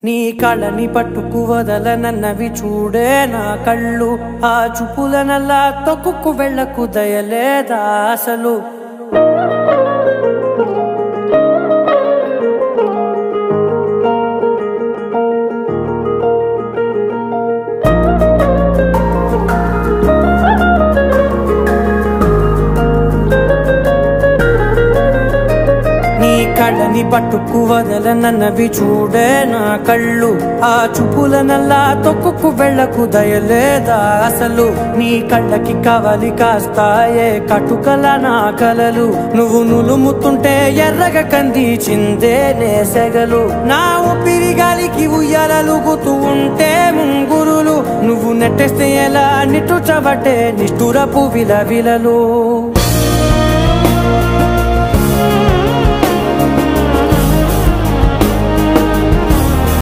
నీ కళ్ళని పట్టుకు వదలనన్నవి చూడే నా కళ్ళు ఆ చూపులనల్లా తొక్కుకు వెళ్ళకు దయలేదా అసలు కళ్ళని పట్టుకు వదలనన్నవి చూడే నా కళ్ళు ఆ చూపులనల్లా తొక్కుకు వెళ్ళకు దయలేదా అసలు నీ కళ్ళకి కవలి కాస్తాయే కటుకల నా కలలు నువ్వు నులుముతుంటే ఎర్రగ కందిచిందే నేసెగలు నా ఊపిరి గాలికి ఉయ్యాలలుగుతూ ఉంటే ముంగురులు నువ్వు నెట్టేస్తే ఎలా నిట్టుచబట్టే నిష్ఠురపు విలవిలలు